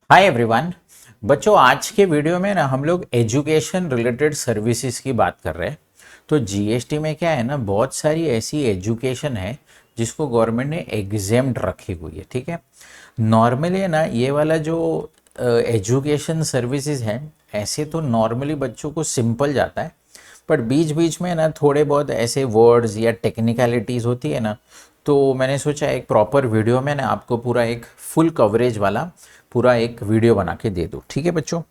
Hi everyone. बच्चों, आज के वीडियो में ना हम लोग एजुकेशन रिलेटेड सर्विसेज की बात कर रहे हैं। तो जीएसटी में क्या है ना, बहुत सारी ऐसी एजुकेशन है जिसको गवर्नमेंट ने एग्जेम्प्ट रखी हुई है। ठीक है, नॉर्मली ना ये वाला जो एजुकेशन सर्विसेज है, ऐसे तो नॉर्मली बच्चों को सिंपल जाता है, पर बीच बीच में ना थोड़े बहुत ऐसे वर्ड्स या टेक्निकलिटीज़ होती है ना, तो मैंने सोचा एक प्रॉपर वीडियो में ना आपको पूरा एक फुल कवरेज वाला पूरा एक वीडियो बना के दे दूँ। ठीक है बच्चों,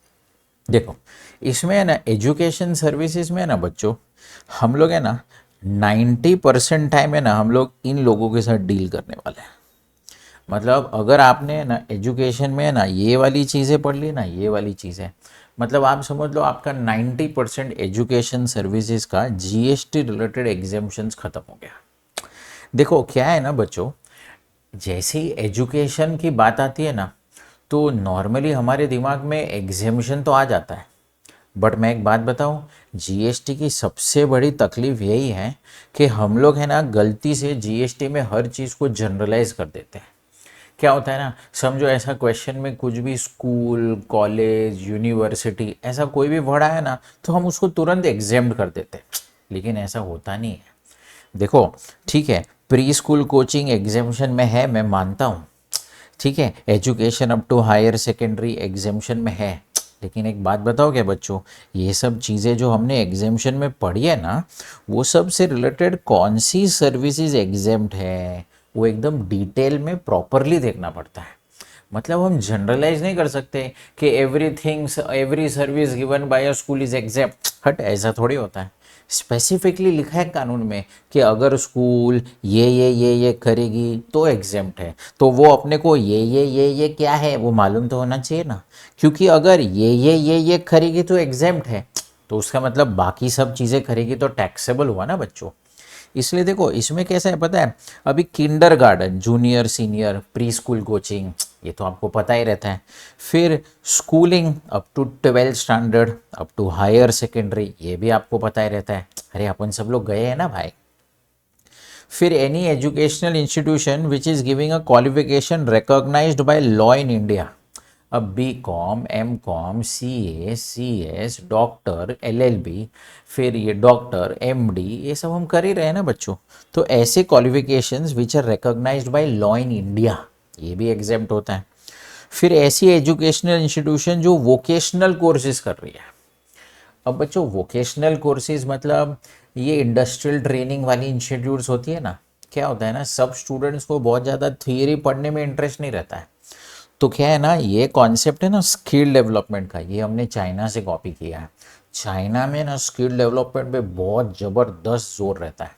देखो इसमें है ना एजुकेशन सर्विसेज में है ना बच्चों, हम लोग है ना 90% टाइम है ना हम लोग इन लोगों के साथ डील करने वाले हैं। मतलब अगर आपने ना एजुकेशन में ना ये वाली चीज़ें पढ़ ली ना, ये वाली चीज़ें, मतलब आप समझ लो आपका 90% एजुकेशन सर्विसेज का जीएसटी रिलेटेड एग्जाम्पशंस खत्म हो गया। देखो क्या है ना बच्चों, जैसे ही एजुकेशन की बात आती है ना, तो नॉर्मली हमारे दिमाग में एग्जाम्शन तो आ जाता है। बट मैं एक बात बताऊं, जीएसटी की सबसे बड़ी तकलीफ यही है कि हम लोग है ना गलती से जीएसटी में हर चीज़ को जनरलाइज कर देते हैं। क्या होता है ना, समझो ऐसा क्वेश्चन में कुछ भी स्कूल, कॉलेज, यूनिवर्सिटी ऐसा कोई भी वर्ड आया ना, तो हम उसको तुरंत एग्जेम्प्ट कर देते हैं। लेकिन ऐसा होता नहीं है। देखो ठीक है, प्री स्कूल कोचिंग एग्जाम्शन में है, मैं मानता हूँ। ठीक है, education up to higher secondary exemption में है। लेकिन एक बात बताओ क्या बच्चों, ये सब चीज़ें जो हमने एग्जाम्शन में पढ़ी है ना, वो सब से रिलेटेड कौन सी सर्विसेज एग्जाम्प्ट है, वो एकदम डिटेल में प्रॉपरली देखना पड़ता है। मतलब हम जनरलाइज नहीं कर सकते कि everything every service given by a school is exempt. हट, ऐसा थोड़ी होता है। स्पेसिफिकली लिखा है कानून में कि अगर स्कूल ये करेगी तो एग्जेम्प्ट है, तो वो अपने को ये क्या है वो मालूम तो होना चाहिए ना। क्योंकि अगर ये करेगी तो एग्जेम्प्ट है, तो उसका मतलब बाकी सब चीज़ें करेगी तो टैक्सेबल हुआ ना बच्चों। इसलिए देखो इसमें कैसा है पता है, अभी kindergarten, junior, senior, pre school coaching, ये तो आपको पता ही रहता है। फिर schooling up to 12th standard, up to higher secondary, ये भी आपको पता ही रहता है। अरे अपन सब लोग गए हैं ना भाई। फिर any educational institution which is giving a qualification recognised by law in India. अब B com, M com, C S, doctor, LLB, फिर ये डॉक्टर, एमडी, ये सब हम कर ही रहे हैं ना बच्चों। तो ऐसे qualifications which are recognised by law in India, ये भी एग्जेम्प्ट होता है। फिर ऐसी एजुकेशनल इंस्टीट्यूशन जो वोकेशनल कोर्सेज कर रही है। अब बच्चों वोकेशनल कोर्सेज मतलब ये इंडस्ट्रियल ट्रेनिंग वाली इंस्टीट्यूट्स होती है ना। क्या होता है ना, सब स्टूडेंट्स को बहुत ज़्यादा थियरी पढ़ने में इंटरेस्ट नहीं रहता है। तो क्या है ना, ये कॉन्सेप्ट है ना स्किल डेवलपमेंट का, ये हमने चाइना से कॉपी किया है। चाइना में ना स्किल डेवलपमेंट पे बहुत ज़बरदस्त जोर रहता है।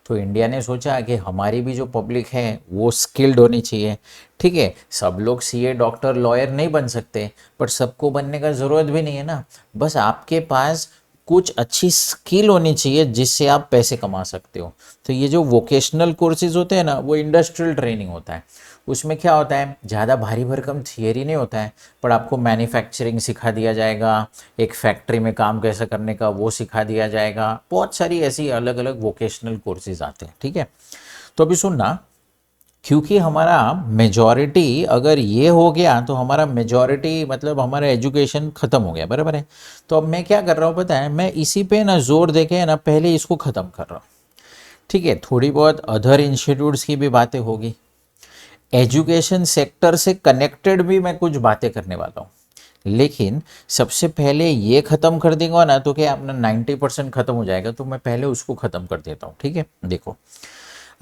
तो इंडिया ने सोचा कि हमारी भी जो पब्लिक है वो स्किल्ड होनी चाहिए। ठीक है, सब लोग सीए, डॉक्टर, लॉयर नहीं बन सकते, पर सबको बनने का ज़रूरत भी नहीं है ना। बस आपके पास कुछ अच्छी स्किल होनी चाहिए जिससे आप पैसे कमा सकते हो। तो ये जो वोकेशनल कोर्सेज होते हैं ना, वो इंडस्ट्रियल ट्रेनिंग होता है। उसमें क्या होता है, ज़्यादा भारी भरकम थियरी नहीं होता है, पर आपको मैन्युफैक्चरिंग सिखा दिया जाएगा, एक फैक्ट्री में काम कैसे करने का वो सिखा दिया जाएगा। बहुत सारी ऐसी अलग अलग वोकेशनल कोर्सेज आते हैं। ठीक है, तो अभी सुनना, क्योंकि हमारा मेजॉरिटी अगर ये हो गया तो हमारा मेजॉरिटी मतलब हमारा एजुकेशन ख़त्म हो गया, बराबर है। तो अब मैं क्या कर रहा हूँ पता है, मैं इसी पे ना जोर दे के ना पहले इसको ख़त्म कर रहा हूँ। ठीक है, थोड़ी बहुत अदर इंस्टीट्यूट्स की भी बातें होगी, एजुकेशन सेक्टर से कनेक्टेड भी मैं कुछ बातें करने वाला हूँ। लेकिन सबसे पहले ये ख़त्म कर देंगे ना तो क्या अपना 90% ख़त्म हो जाएगा, तो मैं पहले उसको ख़त्म कर देता हूँ। ठीक है, देखो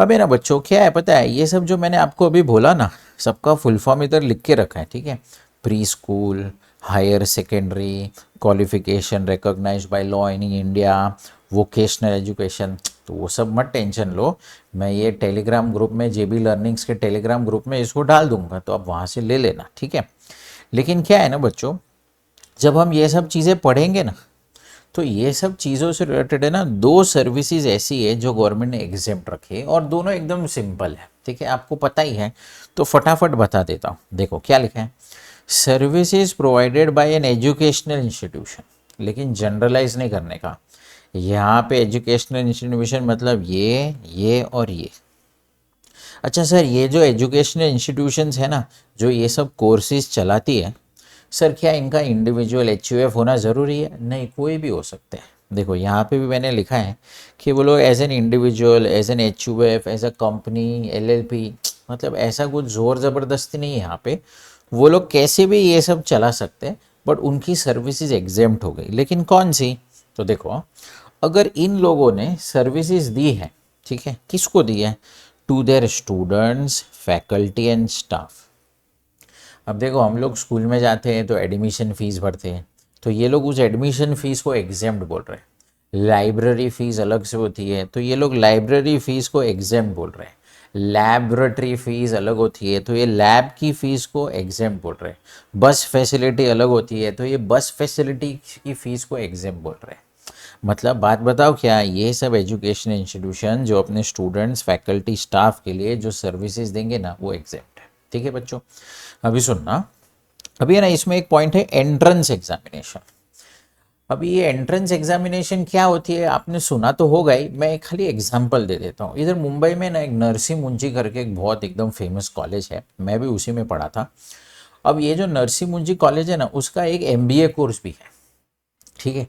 अब है ना बच्चों, क्या है पता है, ये सब जो मैंने आपको अभी बोला ना, सबका फुल फॉर्म इधर लिख के रखा है। ठीक है, pre school, higher secondary, qualification recognised by law in India, vocational education, तो वो सब मत टेंशन लो। मैं ये टेलीग्राम ग्रुप में, जेबी लर्निंग्स के टेलीग्राम ग्रुप में इसको डाल दूंगा, तो आप वहाँ से ले लेना। ठीक है, लेकिन क्या है ना बच्चों, जब हम ये सब चीज़ें पढ़ेंगे ना, तो ये सब चीज़ों से रिलेटेड है ना, दो सर्विसेज ऐसी है जो गवर्नमेंट ने एग्जेम्प्ट रखी है, और दोनों एकदम सिंपल है। ठीक है, आपको पता ही है, तो फटाफट बता देता हूँ। देखो क्या लिखा है, services provided by N educational institution, लेकिन जनरलाइज नहीं करने का। यहाँ पे एजुकेशनल इंस्टीट्यूशन मतलब ये और ये। अच्छा सर, ये जो एजुकेशनल इंस्टीट्यूशंस है ना, जो ये सब कोर्सेज चलाती है, सर क्या इनका इंडिविजुअल HUF होना ज़रूरी है? नहीं, कोई भी हो सकते हैं। देखो यहाँ पे भी मैंने लिखा है कि वो लोग as an individual, as an HUF, as a company, LLP, मतलब ऐसा कुछ ज़ोर ज़बरदस्ती नहीं है यहाँ पे। वो लोग कैसे भी ये सब चला सकते हैं, बट उनकी सर्विसेज एग्जेम्प्ट हो गई। लेकिन कौन सी? तो देखो, अगर इन लोगों ने सर्विसेज दी है, ठीक है, किसको दी है? To their students, faculty and staff. अब देखो, हम लोग स्कूल में जाते हैं तो एडमिशन फ़ीस भरते हैं, तो ये लोग उस एडमिशन फ़ीस को एग्जेम्प्ट बोल रहे हैं। लाइब्रेरी फ़ीस अलग से होती है, तो ये लोग लाइब्रेरी फ़ीस को एग्जेम्प्ट बोल रहे हैं। लैबोरेटरी फ़ीस अलग होती है, तो ये लैब की फ़ीस को एग्जेम्प्ट बोल रहे हैं। बस फैसिलिटी अलग होती है, तो ये बस फैसिलिटी की फ़ीस को एग्जेम्प्ट बोल रहे हैं। मतलब बात बताओ, क्या ये सब एजुकेशन इंस्टीट्यूशन जो अपने स्टूडेंट्स, फैकल्टी, स्टाफ के लिए जो सर्विसेज देंगे ना, वो एग्जेम्प्ट है। ठीक है बच्चों, अभी सुनना। अभी है ना, इसमें एक पॉइंट है एंट्रेंस एग्जामिनेशन। अभी ये एंट्रेंस एग्जामिनेशन क्या होती है आपने सुना तो होगा ही, मैं एक खाली एग्जांपल दे देता हूँ। इधर मुंबई में ना एक नरसी मुंजी करके एक बहुत एकदम फेमस कॉलेज है, मैं भी उसी में पढ़ा था। अब ये जो नरसी मुंजी कॉलेज है ना, उसका एक MBA कोर्स भी है। ठीक है,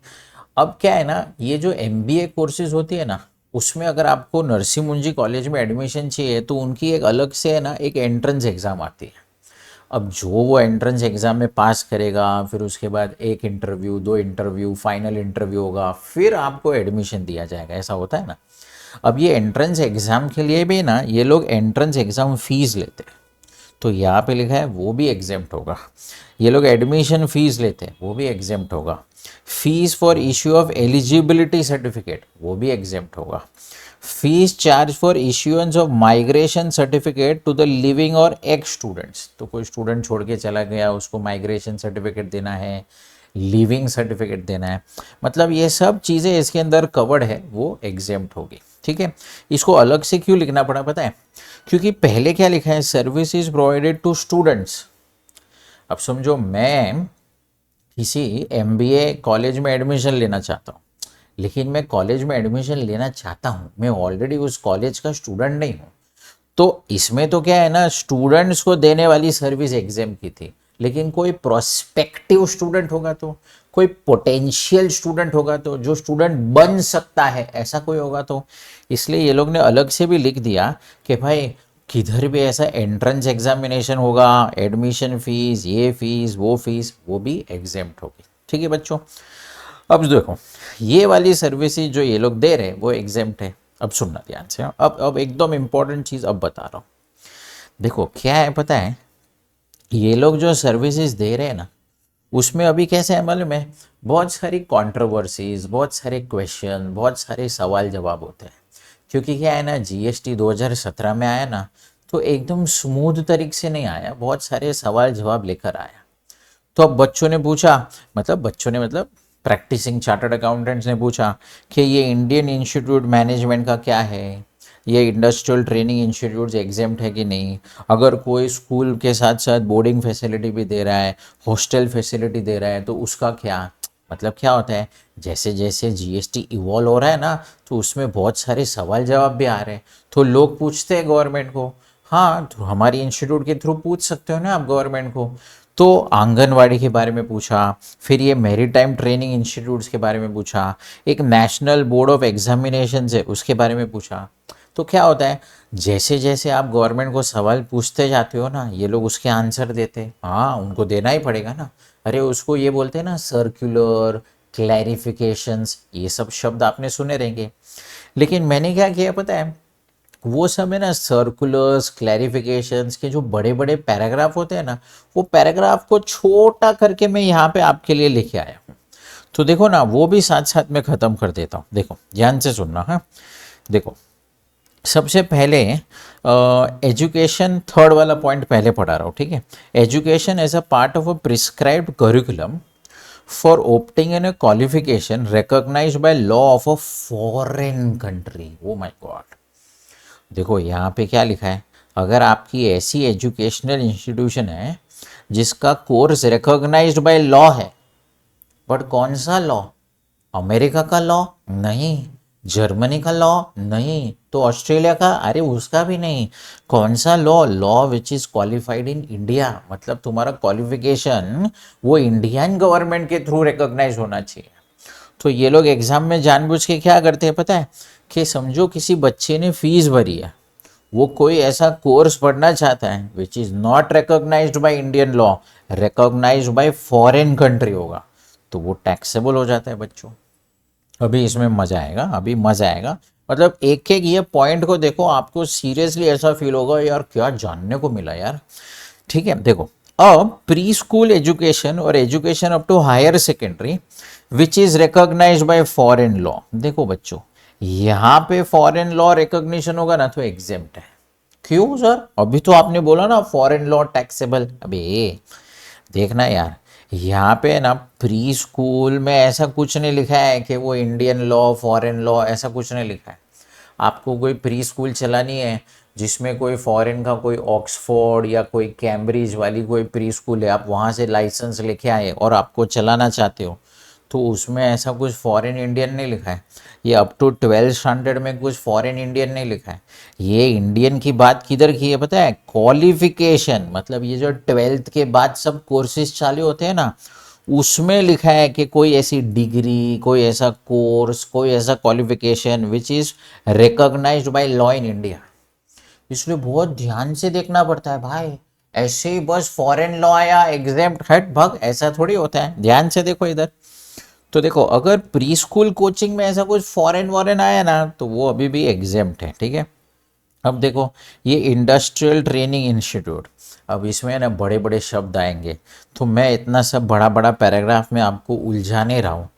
अब क्या है ना, ये जो MBA कोर्सेज होती है ना, उसमें अगर आपको नरसी मुंजी कॉलेज में एडमिशन चाहिए तो उनकी एक अलग से है ना एक एंट्रेंस एग्ज़ाम आती है। अब जो वो एंट्रेंस एग्ज़ाम में पास करेगा, फिर उसके बाद एक इंटरव्यू, 2 इंटरव्यू, फाइनल इंटरव्यू होगा, फिर आपको एडमिशन दिया जाएगा, ऐसा होता है ना। अब ये एंट्रेंस एग्ज़ाम के लिए भी ना ये लोग एंट्रेंस एग्ज़ाम फीस लेते हैं, तो यहाँ पे लिखा है वो भी एग्जेम्प्ट होगा। ये लोग एडमिशन फीस लेते हैं, वो भी एग्जेम्प्ट होगा। Fees for issue of eligibility certificate, वो भी एग्जेम्प्ट होगा। Fees charge for issuance of migration certificate to the living और एक्स स्टूडेंट्स, तो कोई स्टूडेंट छोड़ के चला गया, उसको माइग्रेशन सर्टिफिकेट देना है, लिविंग सर्टिफिकेट देना है, मतलब ये सब चीज़ें इसके अंदर कवर्ड है, वो एग्जेम्प्ट होगी। ठीक है, इसको अलग से क्यों लिखना पड़ा पता है? क्योंकि पहले क्या लिखा है, service is provided to students. अब समझो मैं किसी MBA कॉलेज में एडमिशन लेना चाहता हूँ, लेकिन मैं कॉलेज में एडमिशन लेना चाहता हूँ, मैं ऑलरेडी उस कॉलेज का स्टूडेंट नहीं हूँ, तो इसमें तो क्या है ना, स्टूडेंट्स को देने वाली सर्विस एग्जाम की थी। लेकिन कोई प्रोस्पेक्टिव स्टूडेंट होगा, तो कोई पोटेंशियल स्टूडेंट होगा, तो जो स्टूडेंट बन सकता है ऐसा कोई होगा, तो इसलिए ये लोग ने अलग से भी लिख दिया कि भाई किधर भी ऐसा एंट्रेंस एग्जामिनेशन होगा, एडमिशन फीस, ये फीस, वो भी एग्जेम्प्ट होगी। ठीक है बच्चों, अब देखो ये वाली सर्विसेज जो ये लोग दे रहे हैं वो एग्जेम्प्ट है। अब सुनना ध्यान से, अब एकदम इंपॉर्टेंट चीज़ अब बता रहा हूँ। देखो क्या है पता है, ये लोग जो सर्विसेज दे रहे हैं ना, उसमें अभी कैसे है मालूम है, बहुत सारी कंट्रोवर्सीज, बहुत सारे क्वेश्चन, बहुत सारे सवाल जवाब होते हैं। क्योंकि क्या है ना, GST 2017 में आया ना, तो एकदम स्मूथ तरीके से नहीं आया, बहुत सारे सवाल जवाब लेकर आया। तो अब बच्चों ने पूछा, मतलब प्रैक्टिसिंग चार्टर्ड अकाउंटेंट्स ने पूछा कि ये इंडियन इंस्टीट्यूट मैनेजमेंट का क्या है, ये इंडस्ट्रियल ट्रेनिंग इंस्टीट्यूट एग्जाम्प्ट है कि नहीं, अगर कोई स्कूल के साथ साथ बोर्डिंग फैसिलिटी भी दे रहा है, हॉस्टल फैसिलिटी दे रहा है, तो उसका क्या मतलब क्या होता है। जैसे जैसे GST इवॉल्व हो रहा है ना, तो उसमें बहुत सारे सवाल जवाब भी आ रहे हैं, तो लोग पूछते हैं गवर्नमेंट को। हाँ, तो हमारी इंस्टीट्यूट के थ्रू पूछ सकते हो ना आप गवर्नमेंट को। तो आंगनवाड़ी के बारे में पूछा, फिर ये मैरीटाइम ट्रेनिंग इंस्टीट्यूट्स के बारे में पूछा, एक नेशनल बोर्ड ऑफ एग्जामिनेशन है उसके बारे में पूछा। तो क्या होता है, जैसे जैसे आप गवर्नमेंट को सवाल पूछते जाते हो ना, ये लोग उसके आंसर देते हैं। हाँ, उनको देना ही पड़ेगा ना, अरे उसको ये बोलते हैं ना सर्कुलर, क्लैरिफिकेशंस, ये सब शब्द आपने सुने रहेंगे। लेकिन मैंने क्या किया पता है, वो सब है ना सर्कुलर्स, क्लैरिफिकेशंस के जो बड़े बड़े पैराग्राफ होते हैं ना, वो पैराग्राफ को छोटा करके मैं यहाँ पे आपके लिए लेके आया हूँ। तो देखो ना, वो भी साथ साथ में ख़त्म कर देता हूँ। देखो ध्यान से सुनना। हाँ देखो, सबसे पहले एजुकेशन, थर्ड वाला पॉइंट पहले पढ़ा रहा हूँ, ठीक है। Education as a part of a prescribed curriculum for opting an a qualification recognized by law of a foreign country। Oh my god, देखो यहाँ पे क्या लिखा है, अगर आपकी ऐसी एजुकेशनल इंस्टीट्यूशन है जिसका कोर्स रिकॉग्नाइज्ड बाय लॉ है, बट कौन सा लॉ, अमेरिका का लॉ नहीं, जर्मनी का लॉ नहीं, तो ऑस्ट्रेलिया का, अरे उसका भी नहीं। कौन सा law? Law which is qualified in India, मतलब तुम्हारा क्वालिफिकेशन वो इंडियन गवर्नमेंट के थ्रू रिकॉग्नाइज होना चाहिए। तो ये लोग एग्जाम में जानबूझ के क्या करते हैं पता है, कि समझो किसी बच्चे ने फीस भरी है, वो कोई ऐसा कोर्स पढ़ना चाहता है which is not recognised by Indian law, recognised by foreign country होगा, तो वो टैक्सेबल हो जाता है बच्चों। अभी इसमें मजा आएगा, अभी मजा आएगा। मतलब एक एक ये पॉइंट को देखो, आपको सीरियसली ऐसा फील होगा यार क्या जानने को मिला यार। ठीक है, देखो अब प्री स्कूल एजुकेशन और education up to higher secondary which is recognised by foreign law. देखो बच्चों, यहाँ पे फॉरेन लॉ रिकॉग्निशन होगा ना तो एग्जेम्प्ट है। क्यों सर? अभी तो आपने बोला ना फॉरेन लॉ टैक्सेबल। अबे देखना यार, यहाँ पे ना प्री स्कूल में ऐसा कुछ नहीं लिखा है कि वो इंडियन लॉ फॉरेन लॉ, ऐसा कुछ नहीं लिखा है। आपको कोई प्री स्कूल चलानी है जिसमें कोई फॉरेन का कोई ऑक्सफोर्ड या कोई कैम्ब्रिज वाली कोई प्री स्कूल है, आप वहाँ से लाइसेंस लेके आए और आपको चलाना चाहते हो, तो उसमें ऐसा कुछ फॉरेन इंडियन नहीं लिखा है। ये अप टू 12th स्टैंडर्ड में कुछ फॉरेन इंडियन नहीं लिखा है। ये इंडियन की बात किधर की है पता है? क्वालिफिकेशन, मतलब ये जो 12th के बाद सब कोर्सेज चालू होते हैं ना, उसमें लिखा है कि कोई ऐसी डिग्री, कोई ऐसा कोर्स, कोई ऐसा qualification which is recognised by law in India. इसलिए बहुत ध्यान से देखना पड़ता है भाई, ऐसे ही बस फॉरेन लॉ आया एग्जेम्प्ट हट भग, ऐसा थोड़ी होता है। ध्यान से देखो इधर, तो देखो अगर प्री स्कूल कोचिंग में ऐसा कुछ फॉरेन वॉरेन आया ना तो वो अभी भी एग्जेम्प्ट है। ठीक है, अब देखो ये इंडस्ट्रियल ट्रेनिंग इंस्टीट्यूट, अब इसमें ना बड़े बड़े शब्द आएंगे, तो मैं इतना सब बड़ा बड़ा पैराग्राफ में आपको उलझा नहीं रहा हूँ।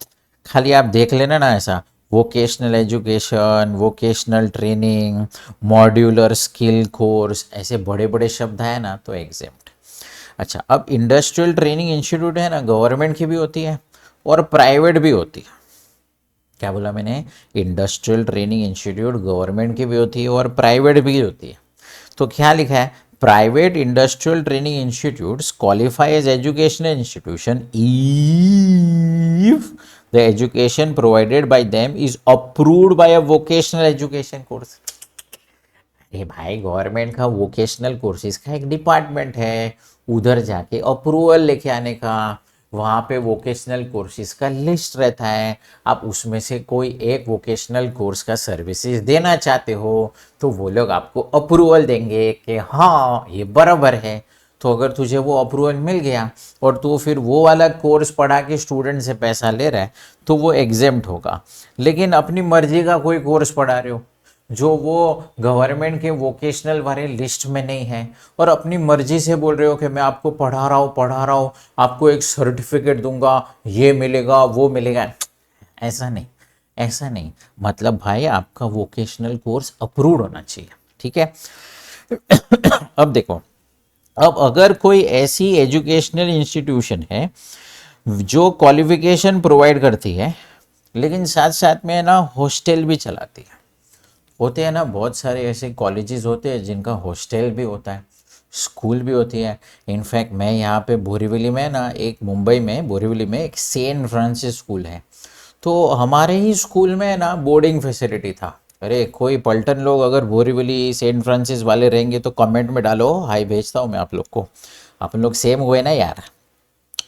खाली आप देख लेना ना ऐसा, vocational education, vocational training, modular skill course, ऐसे बड़े बड़े शब्द आए ना तो एग्जेम्प्ट। अच्छा, अब इंडस्ट्रियल ट्रेनिंग इंस्टीट्यूट है ना, गवर्नमेंट की भी होती है और प्राइवेट भी होती है। क्या बोला मैंने? इंडस्ट्रियल ट्रेनिंग इंस्टीट्यूट गवर्नमेंट की भी होती है और प्राइवेट भी होती है। तो क्या लिखा है? Private industrial training institutes qualify as educational institution if the education provided by them is approved by a vocational education course. अरे भाई, गवर्नमेंट का वोकेशनल कोर्सेज का एक डिपार्टमेंट है, उधर जाके अप्रूवल लेके आने का, वहाँ पे वोकेशनल कोर्सेज का लिस्ट रहता है। आप उसमें से कोई एक वोकेशनल कोर्स का सर्विसेज देना चाहते हो तो वो लोग आपको अप्रूवल देंगे कि हाँ ये बराबर है। तो अगर तुझे वो अप्रूवल मिल गया और तू फिर वो वाला कोर्स पढ़ा के स्टूडेंट से पैसा ले रहा है तो वो एग्जेम्प्ट होगा। लेकिन अपनी मर्जी का कोई कोर्स पढ़ा रहे हो जो वो गवर्नमेंट के वोकेशनल वाले लिस्ट में नहीं है, और अपनी मर्जी से बोल रहे हो कि मैं आपको पढ़ा रहा हूँ, आपको एक सर्टिफिकेट दूंगा, ये मिलेगा वो मिलेगा, ऐसा नहीं, ऐसा नहीं। मतलब भाई आपका वोकेशनल कोर्स अप्रूव्ड होना चाहिए। ठीक है, अब देखो, अब अगर कोई ऐसी एजुकेशनल इंस्टीट्यूशन है जो क्वालिफिकेशन प्रोवाइड करती है लेकिन साथ साथ में ना हॉस्टल भी चलाती है, होते हैं ना बहुत सारे ऐसे कॉलेजेस होते हैं जिनका हॉस्टल भी होता है, स्कूल भी होती है। इनफैक्ट मैं यहाँ पे बोरीवली में ना, एक मुंबई में बोरीवली में एक सेंट फ्रांसिस स्कूल है, तो हमारे ही स्कूल में ना बोर्डिंग फैसिलिटी था। अरे कोई पलटन लोग अगर बोरीवली सेंट फ्रांसिस वाले रहेंगे तो कमेंट में डालो, हाय भेजता हूँ मैं आप लोग को, अपन लोग सेम हुए ना यार।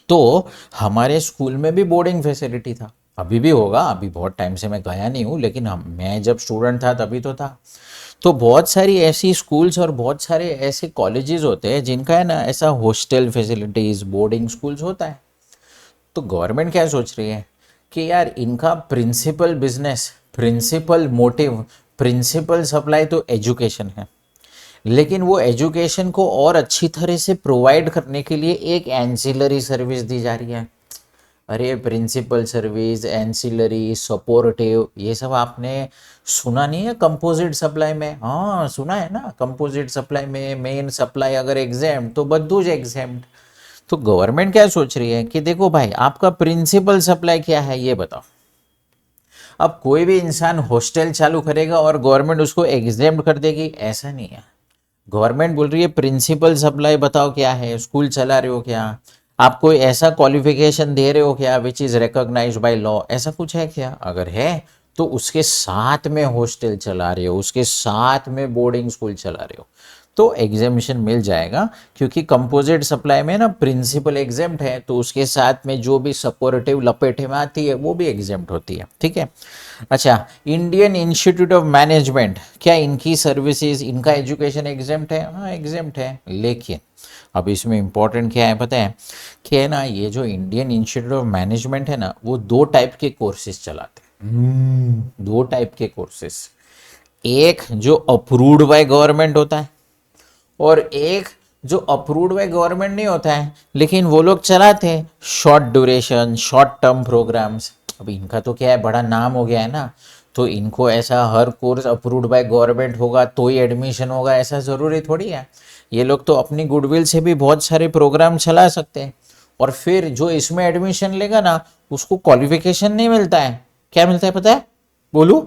तो हमारे स्कूल में भी बोर्डिंग फैसिलिटी था, अभी भी होगा, अभी बहुत टाइम से मैं गया नहीं हूँ, लेकिन मैं जब स्टूडेंट था तभी तो था। तो बहुत सारी ऐसी स्कूल्स और बहुत सारे ऐसे कॉलेजेस होते हैं जिनका है ना ऐसा हॉस्टल फैसिलिटीज़, बोर्डिंग स्कूल्स होता है। तो गवर्नमेंट क्या सोच रही है कि यार इनका principal business, principal motive, principal supply तो एजुकेशन है, लेकिन वो एजुकेशन को और अच्छी तरह से प्रोवाइड करने के लिए एक एंसिलरी सर्विस दी जा रही है। अरे प्रिंसिपल सर्विस, एंसिलरी, सपोर्टिव, ये सब आपने सुना नहीं है कंपोजिट सप्लाई में? हाँ सुना है ना, कंपोजिट सप्लाई में मेन सप्लाई अगर एग्जाम तो बदूज एग्जाम। तो गवर्नमेंट क्या सोच रही है कि देखो भाई आपका प्रिंसिपल सप्लाई क्या है ये बताओ। अब कोई भी इंसान हॉस्टल चालू करेगा और गवर्नमेंट उसको एग्जाम कर देगी, ऐसा नहीं है। गवर्नमेंट बोल रही है प्रिंसिपल सप्लाई बताओ क्या है, स्कूल चला रहे हो क्या, आप कोई ऐसा क्वालिफिकेशन दे रहे हो क्या which is recognised by law, ऐसा कुछ है क्या? अगर है तो उसके साथ में हॉस्टल चला रहे हो, उसके साथ में बोर्डिंग स्कूल चला रहे हो, तो एग्जामिशन मिल जाएगा। क्योंकि कंपोजिट सप्लाई में ना प्रिंसिपल एग्जेम्प्ट है, तो उसके साथ में जो भी सपोर्टिव लपेटे में आती है वो भी एग्जेम्प्ट होती है, ठीक है। अच्छा, इंडियन इंस्टीट्यूट ऑफ मैनेजमेंट, क्या इनकी सर्विसेज, इनका एजुकेशन एग्जेम्प्ट है? हाँ एग्जेम्प्ट है, लेकिन अब इसमें इंपॉर्टेंट क्या है पता है कि है ना, ये जो इंडियन इंस्टीट्यूट ऑफ मैनेजमेंट है ना, वो दो टाइप के कोर्सेज चलाते हैं। दो टाइप के कोर्सेज, एक जो अप्रूव्ड बाय गवर्नमेंट होता है और एक जो अप्रूव्ड बाय गवर्नमेंट नहीं होता है लेकिन वो लोग चलाते हैं short duration short term programmes. अब इनका तो क्या है, बड़ा नाम हो गया है ना, तो इनको ऐसा हर कोर्स अप्रूव्ड बाय गवर्नमेंट होगा तो ही एडमिशन होगा ऐसा ज़रूरी थोड़ी है। ये लोग तो अपनी गुडविल से भी बहुत सारे प्रोग्राम चला सकते हैं, और फिर जो इसमें एडमिशन लेगा ना उसको क्वालिफिकेशन नहीं मिलता है, क्या मिलता है पता है? बोलू,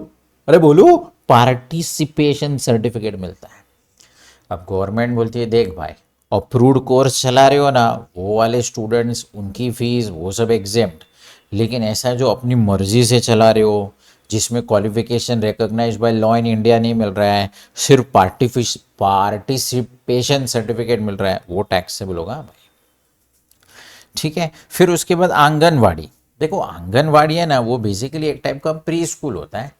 अरे बोलू, पार्टिसिपेशन सर्टिफिकेट मिलता है। अब गवर्नमेंट बोलती है देख भाई, अप्रूव्ड कोर्स चला रहे हो ना, वो वाले स्टूडेंट्स उनकी फीस वो सब एग्जेम्प्ट, लेकिन ऐसा जो अपनी मर्जी से चला रहे हो जिसमें qualification recognised by law in India नहीं मिल रहा है, सिर्फ पार्टिसिपेशन सर्टिफिकेट मिल रहा है, वो टैक्सेबल होगा भाई, ठीक है। फिर उसके बाद आंगनवाड़ी, देखो आंगनवाड़ी है ना वो बेसिकली एक टाइप का प्री स्कूल होता है,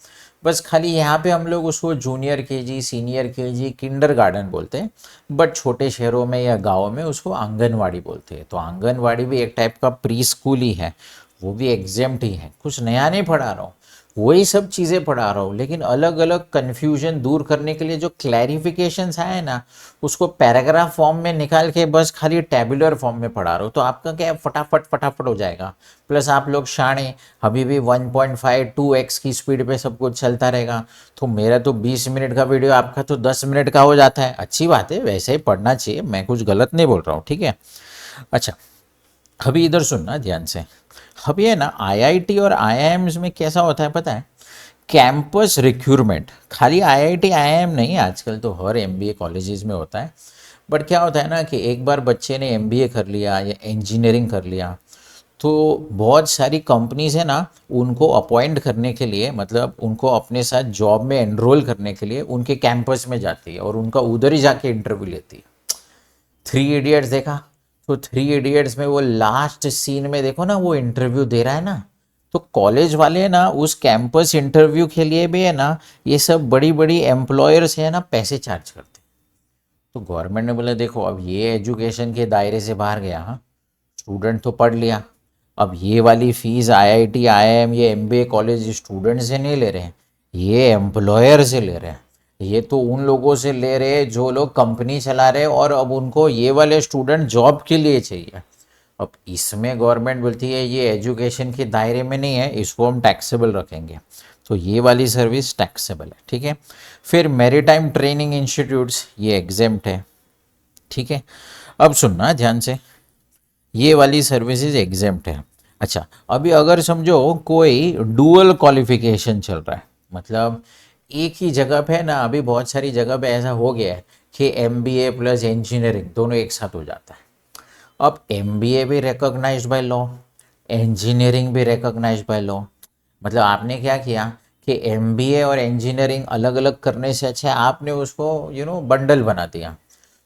बस खाली यहाँ पे हम लोग उसको junior KG senior KG Kinder garden बोलते हैं, बट छोटे शहरों में या गाँव में उसको आंगनवाड़ी बोलते हैं। तो आंगनवाड़ी भी एक टाइप का प्री स्कूल ही है, वो भी एग्जेम्प्ट ही है, कुछ नया नहीं पढ़ा रहा हूँ, वही सब चीज़ें पढ़ा रहा हूँ, लेकिन अलग अलग कन्फ्यूजन दूर करने के लिए जो क्लैरिफिकेशंस आए ना उसको पैराग्राफ फॉर्म में निकाल के बस खाली टेबुलर फॉर्म में पढ़ा रहा हूँ, तो आपका क्या फटाफट फटाफट हो जाएगा। प्लस आप लोग शाणे, अभी भी 1.5 2x की स्पीड पे सब कुछ चलता रहेगा, तो मेरा तो 20 मिनट का वीडियो आपका तो 10 मिनट का हो जाता है। अच्छी बात है, वैसे ही पढ़ना चाहिए, मैं कुछ गलत नहीं बोल रहा हूँ, ठीक है। अच्छा, अभी इधर सुनना ध्यान से। अब ये ना आईआईटी और आईआईएम्स में कैसा होता है पता है, कैंपस रिक्रूटमेंट खाली आईआईटी आईआईएम नहीं, आजकल तो हर एमबीए कॉलेजेस में होता है। बट क्या होता है ना कि एक बार बच्चे ने एमबीए कर लिया या इंजीनियरिंग कर लिया, तो बहुत सारी कंपनीज है ना उनको अपॉइंट करने के लिए, मतलब उनको अपने साथ जॉब में एनरोल करने के लिए उनके कैंपस में जाती है और उनका उधर ही जाके इंटरव्यू लेती है। 3 इडियट्स देखा? तो 3 इडियट्स में वो लास्ट सीन में देखो ना, वो इंटरव्यू दे रहा है ना, तो कॉलेज वाले ना उस कैंपस इंटरव्यू के लिए भी है ना, ये सब बड़ी बड़ी एम्प्लॉयर्स है ना पैसे चार्ज करते हैं। तो गवर्नमेंट ने बोला देखो अब ये एजुकेशन के दायरे से बाहर गया, हाँ स्टूडेंट तो पढ़ लिया, अब ये वाली फीस आईआईटी आईआईएम ये एमबीए कॉलेज स्टूडेंट से नहीं ले रहे हैं, ये एम्प्लॉयर से ले रहे हैं, ये तो उन लोगों से ले रहे हैं जो लोग कंपनी चला रहे हैं, और अब उनको ये वाले स्टूडेंट जॉब के लिए चाहिए। अब इसमें गवर्नमेंट बोलती है ये एजुकेशन के दायरे में नहीं है, इसको हम टैक्सेबल रखेंगे, तो ये वाली सर्विस टैक्सेबल है, ठीक है। फिर मैरीटाइम ट्रेनिंग इंस्टीट्यूट्स ये एग्जेम्प्ट है, ठीक है। अब सुनना ध्यान से, ये वाली सर्विसेज एग्जेम्प्ट है। अच्छा, अभी अगर समझो कोई डुअल क्वालिफिकेशन चल रहा है, मतलब एक ही जगह पे ना, अभी बहुत सारी जगह पे ऐसा हो गया है कि एमबीए प्लस इंजीनियरिंग दोनों एक साथ हो जाता है। अब एमबीए भी रिकॉग्नाइज्ड बाय लॉ, इंजीनियरिंग भी रिकॉग्नाइज्ड बाय लॉ, मतलब आपने क्या किया कि एमबीए और इंजीनियरिंग अलग अलग करने से अच्छा आपने उसको बंडल बना दिया।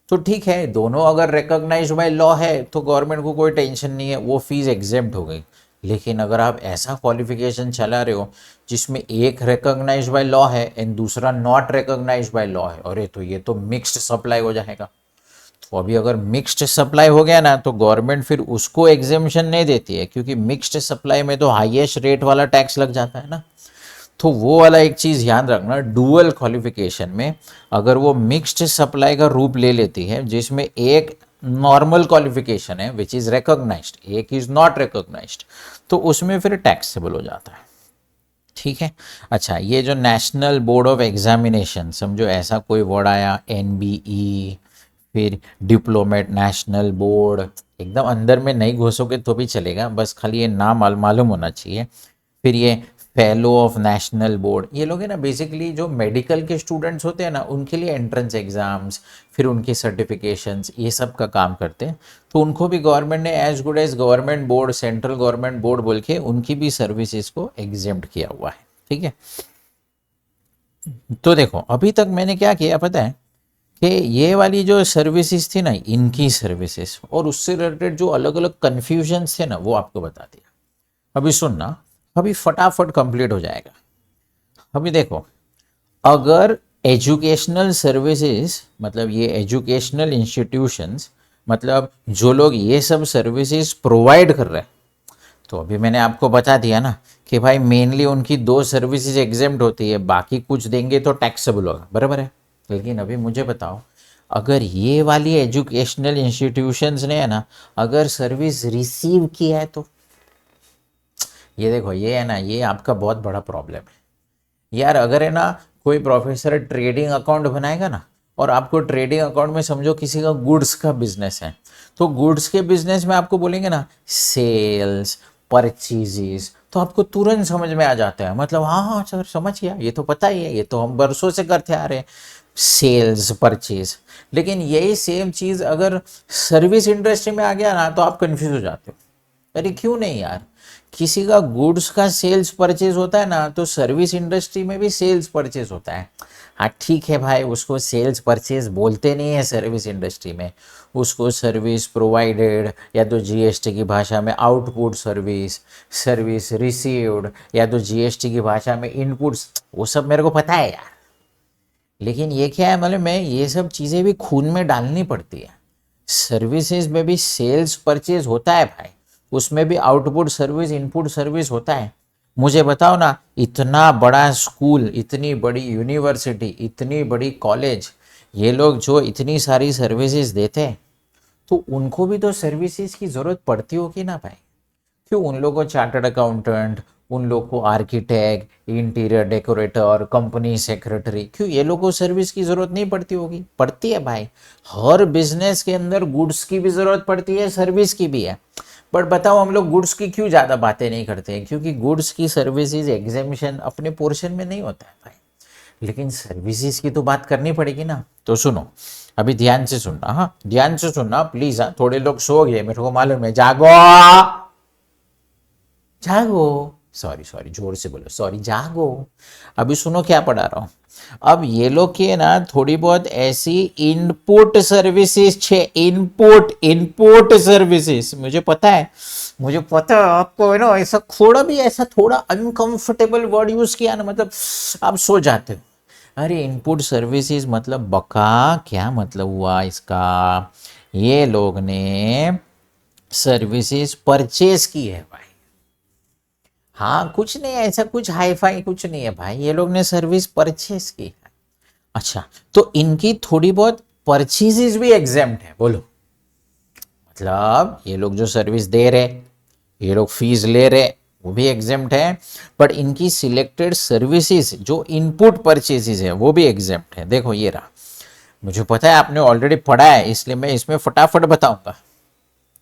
तो ठीक है, दोनों अगर रिकॉग्नाइज्ड बाय लॉ है तो गवर्नमेंट को कोई टेंशन नहीं है, वो फीस एग्जेम्प्ट हो गई। लेकिन अगर आप ऐसा क्वालिफिकेशन चला रहे हो जिसमें एक रिकॉग्नाइज्ड बाय लॉ है एंड दूसरा नॉट रिकॉग्नाइज्ड बाय लॉ है, अरे तो ये तो मिक्स्ड सप्लाई हो जाएगा। तो अभी अगर मिक्स्ड सप्लाई हो गया ना तो गवर्नमेंट फिर उसको एग्जेम्पशन नहीं देती है, क्योंकि मिक्स्ड सप्लाई में तो हाईएस्ट रेट वाला टैक्स लग जाता है ना। तो वो वाला एक चीज़ याद रखना, डुअल क्वालिफिकेशन में अगर वो मिक्स्ड सप्लाई का रूप ले लेती है जिसमें एक नॉर्मल क्वालिफिकेशन है विच इज़ रिकॉग्नाइज्ड, एक इज़ नॉट रिकॉग्नाइज्ड, तो उसमें फिर टैक्सेबल हो जाता है, ठीक है। अच्छा, ये जो नेशनल बोर्ड ऑफ एग्जामिनेशन, समझो ऐसा कोई वर्ड आया एनबीई, फिर डिप्लोमेट नेशनल बोर्ड, एकदम अंदर में नहीं घुसोगे तो भी चलेगा, बस खाली ये नाम मालूम होना चाहिए। फिर ये फेलो ऑफ नेशनल बोर्ड, ये लोग है ना बेसिकली जो मेडिकल के स्टूडेंट्स होते हैं ना उनके लिए एंट्रेंस एग्जाम्स, फिर उनके सर्टिफिकेशंस, ये सब का काम करते हैं। तो उनको भी गवर्नमेंट ने as good as government board, central government board बोल के उनकी भी सर्विसेज को एग्जेम्प्ट किया हुआ है, ठीक है। तो देखो अभी तक मैंने क्या किया पता है कि ये वाली जो सर्विसेज थी ना, इनकी सर्विसेज और उससे रिलेटेड जो अलग अलग कन्फ्यूजन्स थे ना, वो आपको बता दिया। अभी सुनना, अभी फटाफट कंप्लीट हो जाएगा। अभी देखो, अगर एजुकेशनल सर्विसेज मतलब ये एजुकेशनल इंस्टीट्यूशंस, मतलब जो लोग ये सब सर्विसेज प्रोवाइड कर रहे हैं, तो अभी मैंने आपको बता दिया ना कि भाई मेनली उनकी दो सर्विसेज एग्जेम्प्ट होती है, बाकी कुछ देंगे तो टैक्सेबल होगा, बराबर है। लेकिन अभी मुझे बताओ, अगर ये वाली एजुकेशनल इंस्टीट्यूशंस ने है ना अगर सर्विस रिसीव किया है, तो ये देखो, ये है ना, ये आपका बहुत बड़ा प्रॉब्लम है यार। अगर है ना कोई प्रोफेसर ट्रेडिंग अकाउंट बनाएगा ना, और आपको ट्रेडिंग अकाउंट में समझो किसी का गुड्स का बिजनेस है, तो गुड्स के बिजनेस में आपको बोलेंगे ना सेल्स परचेजेस, तो आपको तुरंत समझ में आ जाता है, मतलब हाँ हाँ सर समझ गया, ये तो पता ही है, ये तो हम बरसों से करते आ रहे हैं, सेल्स परचेज। लेकिन यही सेम चीज़ अगर सर्विस इंडस्ट्री में आ गया ना, तो आप कंफ्यूज हो जाते हो। अरे क्यों नहीं यार, किसी का गुड्स का सेल्स परचेज होता है ना, तो सर्विस इंडस्ट्री में भी सेल्स परचेज होता है। हाँ ठीक है भाई, उसको सेल्स परचेज बोलते नहीं है सर्विस इंडस्ट्री में, उसको सर्विस प्रोवाइडेड या तो जीएसटी की भाषा में आउटपुट सर्विस, सर्विस रिसीव्ड या तो जीएसटी की भाषा में इनपुट्स, वो सब मेरे को पता है यार। लेकिन ये क्या है, मतलब मैं ये सब चीज़ें भी खून में डालनी पड़ती है। सर्विसेज में भी सेल्स परचेज होता है भाई, उसमें भी आउटपुट सर्विस इनपुट सर्विस होता है। मुझे बताओ ना, इतना बड़ा स्कूल, इतनी बड़ी यूनिवर्सिटी, इतनी बड़ी कॉलेज, ये लोग जो इतनी सारी सर्विसेज देते हैं, तो उनको भी तो सर्विसेज की ज़रूरत पड़ती होगी ना भाई। क्यों उन लोगों को चार्टर्ड अकाउंटेंट, उन लोग को architect, interior decorator, company secretary, क्यों ये लोगों को सर्विस की ज़रूरत नहीं पड़ती होगी? पड़ती है भाई। हर बिजनेस के अंदर गुड्स की भी ज़रूरत पड़ती है, सर्विस की भी है। बट बताओ हम लोग गुड्स की क्यों ज़्यादा बातें नहीं करते हैं? क्योंकि गुड्स की सर्विसेज एग्जामिशन अपने पोर्शन में नहीं होता है भाई। लेकिन सर्विसेज की तो बात करनी पड़ेगी ना। तो सुनो, अभी ध्यान से सुनना, हाँ ध्यान से सुनना प्लीज। हाँ थोड़े लोग सो गए, मेरे को मालूम है, जागो जागो, सॉरी सॉरी जोर से बोलो, सॉरी जागो। अभी सुनो क्या पढ़ा रहा हूँ। अब ये लोग की है ना थोड़ी बहुत ऐसी इनपुट सर्विसेज छे, इनपुट इनपुट सर्विसेज, मुझे पता है, मुझे पता है आपको है ना, ऐसा थोड़ा भी ऐसा थोड़ा अनकंफर्टेबल वर्ड यूज किया ना, मतलब आप सो जाते हो। अरे इनपुट सर्विसेज मतलब बका, क्या मतलब हुआ इसका? ये लोग ने सर्विसेज परचेज की है भाई। हाँ कुछ नहीं है ऐसा, कुछ हाई फाई कुछ नहीं है भाई, ये लोग ने सर्विस परचेज की है। अच्छा, तो इनकी थोड़ी बहुत परचेजेस भी एग्जाम्प्ट है, बोलो। मतलब ये लोग जो सर्विस दे रहे, ये लोग फीस ले रहे, वो भी एग्जाम्प्ट है। बट इनकी सिलेक्टेड सर्विसेज जो इनपुट परचेजेस है वो भी एग्जाम्प्ट है। देखो ये रहा, मुझे पता है आपने ऑलरेडी पढ़ा है, इसलिए मैं इसमें फटाफट बताऊंगा।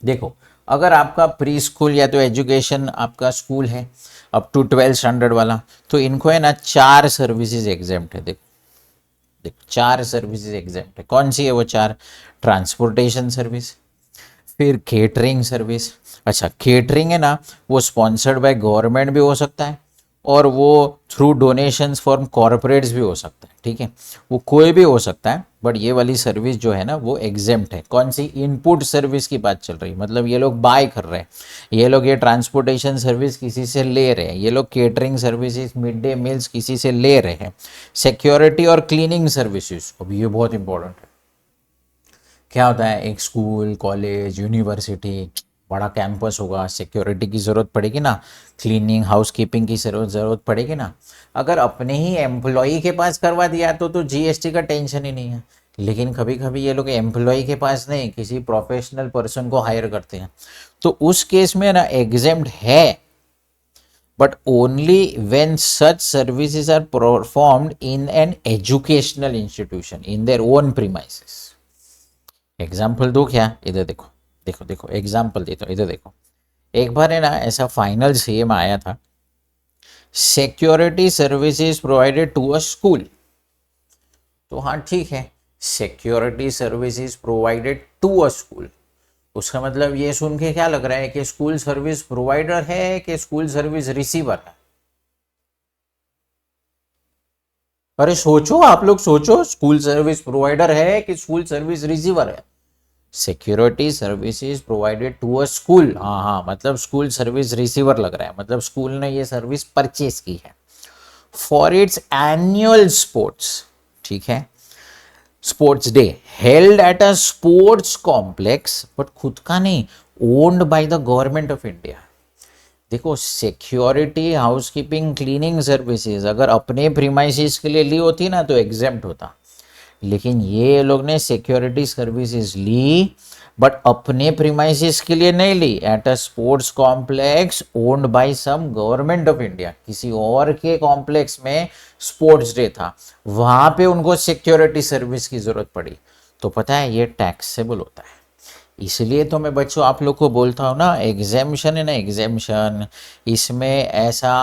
देखो, अगर आपका प्री स्कूल या तो एजुकेशन आपका स्कूल है अप टू 12th स्टैंडर्ड वाला, तो इनको है ना 4 सर्विसेज एग्जाम्प्ट है। देखो देखो 4 सर्विसेज एग्जाम्प्ट है। कौन सी है वो 4? ट्रांसपोर्टेशन सर्विस, फिर केटरिंग सर्विस। अच्छा केटरिंग है ना, वो स्पॉन्सर्ड बाय गवर्नमेंट भी हो सकता है, और वो थ्रू डोनेशंस फ्रॉम कॉरपोरेट्स भी हो सकता है, ठीक है, वो कोई भी हो सकता है। बट ये वाली सर्विस जो है ना वो एग्जेम्प्ट है। कौन सी? इनपुट सर्विस की बात चल रही, मतलब ये लोग बाय कर रहे हैं, ये लोग ये ट्रांसपोर्टेशन सर्विस किसी से ले रहे हैं, ये लोग catering services mid day meals किसी से ले रहे हैं, सिक्योरिटी और क्लीनिंग सर्विसेज। अब ये बहुत इंपॉर्टेंट है। क्या होता है, एक स्कूल कॉलेज यूनिवर्सिटी बड़ा कैंपस होगा, सिक्योरिटी की ज़रूरत पड़ेगी ना, क्लीनिंग हाउस कीपिंग की ज़रूरत पड़ेगी ना। अगर अपने ही एम्प्लॉई के पास करवा दिया तो जीएसटी का टेंशन ही नहीं है। लेकिन कभी कभी ये लोग एम्प्लॉई के पास नहीं, किसी प्रोफेशनल पर्सन को हायर करते हैं, तो उस केस में ना एग्जेम्प्ट है, but only when such services are performed in an educational institution in their own premises. Example दो क्या? इधर देखो, देखो देखो एग्जाम्पल देता हूँ, इधर देखो। एक बार है ना ऐसा फाइनल सीएम आया था, security services provided to a school. तो हाँ ठीक है, security services provided to a school, उसका मतलब ये सुन के क्या लग रहा है कि स्कूल सर्विस प्रोवाइडर है कि स्कूल सर्विस रिसीवर है? अरे सोचो, आप लोग सोचो, स्कूल सर्विस प्रोवाइडर है कि स्कूल सर्विस रिसीवर है? Security services provided to a school, हाँ हाँ, मतलब स्कूल सर्विस रिसीवर लग रहा है, मतलब स्कूल ने ये सर्विस परचेज की है फॉर इट्स एनुअल स्पोर्ट्स, ठीक है, sports day held at a sports complex, but खुद का नहीं, owned by the government of India. देखो, सिक्योरिटी, हाउसकीपिंग, क्लीनिंग सर्विसेज अगर अपने प्रीमाइसिस के लिए ली होती ना तो एग्जेम्प्ट होता, लेकिन ये लोग ने सिक्योरिटी सर्विसेज ली बट अपने प्रीमाइसिस के लिए नहीं ली, at a sports complex owned by some government of India, किसी और के कॉम्प्लेक्स में स्पोर्ट्स डे था, वहां पे उनको सिक्योरिटी सर्विस की जरूरत पड़ी, तो पता है ये टैक्सेबल होता है। इसलिए तो मैं बच्चों आप लोग को बोलता हूँ ना, एग्जेम्पशन है ना, एग्जेम्पशन, इसमें ऐसा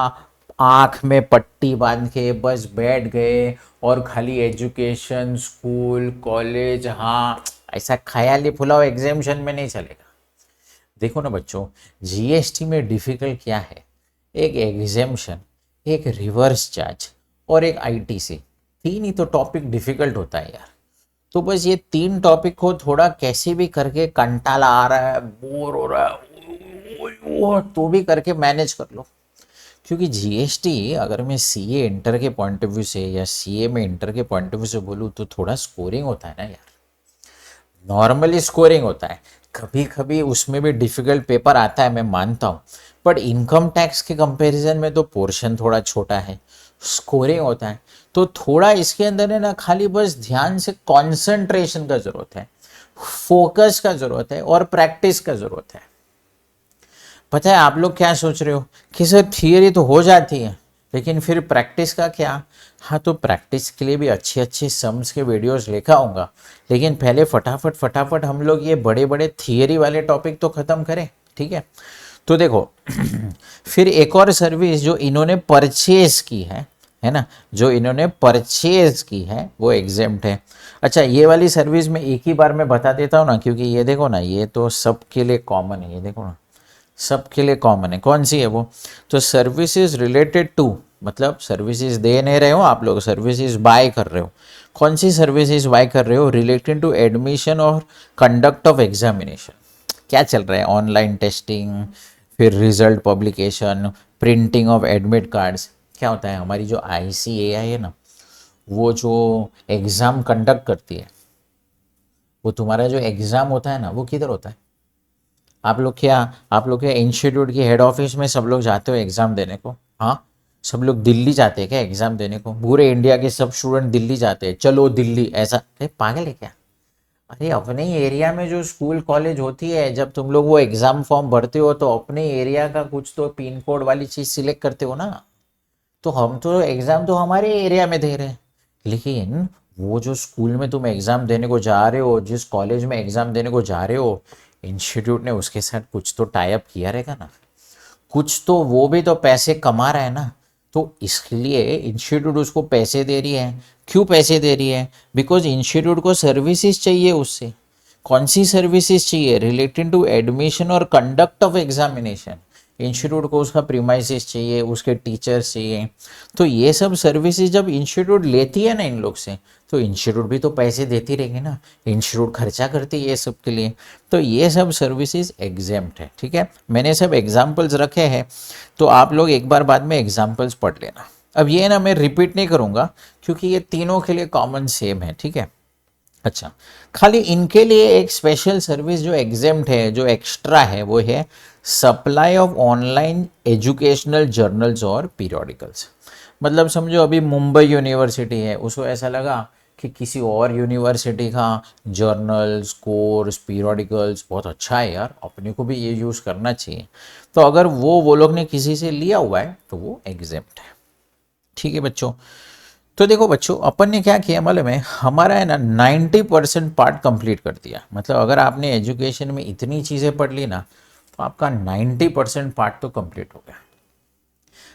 आँख में पट्टी बांध के बस बैठ गए और खाली एजुकेशन, स्कूल, कॉलेज, हाँ, ऐसा ख्याली फुलाव एग्जेम्पशन में नहीं चलेगा। देखो ना बच्चों, जीएसटी में डिफिकल्ट क्या है, एक एग्जेम्पशन, एक रिवर्स चार्ज और एक आईटीसी, तीन ही तो टॉपिक डिफिकल्ट होता है यार। तो बस ये तीन टॉपिक को थोड़ा कैसे भी करके, कंटाला आ रहा है, बोर हो रहा है, वो तो भी करके मैनेज कर लो, क्योंकि जीएसटी अगर मैं सीए इंटर के पॉइंट ऑफ व्यू से या सीए में इंटर के पॉइंट ऑफ व्यू से बोलूँ तो थोड़ा स्कोरिंग होता है ना यार, नॉर्मली स्कोरिंग होता है, कभी कभी उसमें भी डिफिकल्ट पेपर आता है, मैं मानता हूँ, बट इनकम टैक्स के कंपैरिजन में तो पोर्शन थोड़ा छोटा है, स्कोरिंग होता है, तो थोड़ा इसके अंदर है ना, खाली बस ध्यान से कंसंट्रेशन का जरूरत है, फोकस का जरूरत है और प्रैक्टिस का जरूरत है। पता है आप लोग क्या सोच रहे हो कि सर थियरी तो हो जाती है लेकिन फिर प्रैक्टिस का क्या? हाँ, तो प्रैक्टिस के लिए भी अच्छे अच्छे सम्स के वीडियोस लेकर आऊँगा, लेकिन पहले फटाफट फटाफट हम लोग ये बड़े बड़े थियरी वाले टॉपिक तो ख़त्म करें, ठीक है? तो देखो फिर एक और सर्विस जो इन्होंने परचेज की है ना, जो इन्होंने परचेज की है वो एग्जेम्प्ट है। अच्छा, ये वाली सर्विस में एक ही बार में बता देता हूँ ना, क्योंकि ये देखो ना, ये तो सबके लिए कॉमन है, ये देखो ना, सबके लिए कॉमन है। कौन सी है वो? तो सर्विसेज रिलेटेड टू, मतलब सर्विसेज दे नहीं रहे हो आप लोग, सर्विसेज बाय कर रहे हो। कौन सी सर्विसेज बाय कर रहे हो? रिलेटेड टू एडमिशन और कंडक्ट ऑफ एग्जामिनेशन। क्या चल रहा है? ऑनलाइन टेस्टिंग, फिर result publication, printing of admit cards. क्या होता है, हमारी जो आईसीएआई है ना, वो जो एग्ज़ाम कंडक्ट करती है, वो तुम्हारा जो एग्ज़ाम होता है ना, वो किधर होता है? आप लोग क्या इंस्टीट्यूट की हेड ऑफिस में सब लोग जाते हो एग्ज़ाम देने को? हाँ, सब लोग दिल्ली जाते हैं क्या एग्ज़ाम देने को? पूरे इंडिया के सब स्टूडेंट दिल्ली जाते हैं, चलो दिल्ली, ऐसा? अरे पागल है क्या? अरे अपने ही एरिया में जो स्कूल कॉलेज होती है, जब तुम लोग वो एग्ज़ाम फॉर्म भरते हो तो अपने एरिया का कुछ तो पिन कोड वाली चीज़ सिलेक्ट करते हो ना। तो हम तो एग्ज़ाम तो हमारे एरिया में दे रहे हैं, लेकिन वो जो स्कूल में तुम एग्ज़ाम देने को जा रहे हो, जिस कॉलेज में एग्ज़ाम देने को जा रहे हो, इंस्टीट्यूट ने उसके साथ कुछ तो टाई अप किया रहेगा ना, कुछ तो वो भी तो पैसे कमा रहा है ना। तो इसके लिए इंस्टीट्यूट उसको पैसे दे रही है। क्यों पैसे दे रही है? बिकॉज इंस्टीट्यूट को सर्विसेज चाहिए उससे। कौन सी सर्विसेज चाहिए? रिलेटेड टू एडमिशन और कंडक्ट ऑफ एग्जामिनेशन। इंस्टीट्यूट को उसका प्रीमाइसिस चाहिए, उसके टीचर्स चाहिए। तो ये सब सर्विसेज जब इंस्टीट्यूट लेती है ना इन लोग से, तो इंस्टीट्यूट भी तो पैसे देती रहेंगे ना, इंस्टीट्यूट खर्चा करती है ये सब के लिए। तो ये सब सर्विसेज एग्जेम्प्ट है, ठीक है? मैंने सब एग्जाम्पल्स रखे हैं, तो आप लोग एक बार बाद में एग्जाम्पल्स पढ़ लेना। अब ये ना मैं रिपीट नहीं करूँगा क्योंकि ये तीनों के लिए कॉमन सेम है, ठीक है? अच्छा, खाली इनके लिए एक स्पेशल सर्विस जो एग्जेम्प्ट है, जो एक्स्ट्रा है, वो है supply of online educational journals और पीरियोडिकल्स। मतलब समझो अभी मुंबई यूनिवर्सिटी है, उसको ऐसा लगा कि किसी और यूनिवर्सिटी का जर्नल्स, कोर्स, पीरियोडिकल्स बहुत अच्छा है यार, अपने को भी ये यूज़ करना चाहिए, तो अगर वो लोग ने किसी से लिया हुआ है तो वो एग्जेम्प्ट है, ठीक है बच्चों? तो देखो बच्चों, अपन ने क्या किया मालूम है, हमारा है ना 90% पार्ट कंप्लीट कर दिया। मतलब अगर आपने एजुकेशन में इतनी चीज़ें पढ़ ली ना, तो आपका 90% पार्ट तो कंप्लीट हो गया।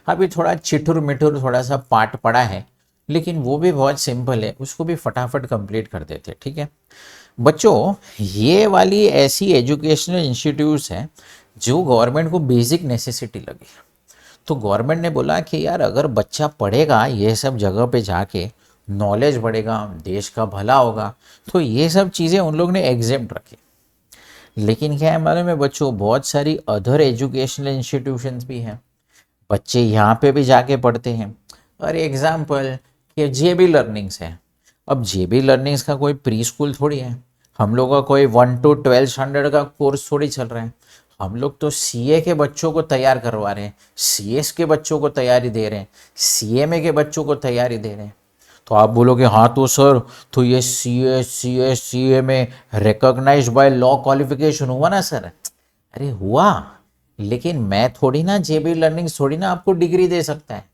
अभी थोड़ा चिठुर मिठुर थोड़ा सा पार्ट पड़ा है, लेकिन वो भी बहुत सिंपल है, उसको भी फटाफट कंप्लीट कर देते, ठीक है बच्चों? ये वाली ऐसी एजुकेशनल इंस्टीट्यूट्स हैं जो गवर्नमेंट को बेसिक नेसेसिटी लगी। तो गवर्नमेंट ने बोला कि यार अगर बच्चा पढ़ेगा ये सब जगह पे जाके, नॉलेज बढ़ेगा, देश का भला होगा। तो ये सब चीज़ें उन लोग ने एग्जेम्प्ट रखी। लेकिन क्या है मालूम है बच्चों, बहुत सारी अदर एजुकेशनल इंस्टीट्यूशंस भी हैं, बच्चे यहाँ पे भी जाके पढ़ते हैं। और एग्जाम्पल कि जेबी लर्निंग्स है। अब जेबी लर्निंग्स का कोई प्री स्कूल थोड़ी है, हम लोग का कोई 1 to 12 स्टैंडर्ड का कोर्स थोड़ी चल रहा है। हम लोग तो सीए के बच्चों को तैयार करवा रहे हैं, सीएस के बच्चों को तैयारी दे रहे हैं, सीएमए के बच्चों को तैयारी दे रहे हैं। तो आप बोलोगे हाँ तो सर, तो ये CMA recognised by law qualification हुआ ना सर? अरे हुआ, लेकिन मैं थोड़ी ना, जेबी लर्निंग थोड़ी ना आपको डिग्री दे सकता है।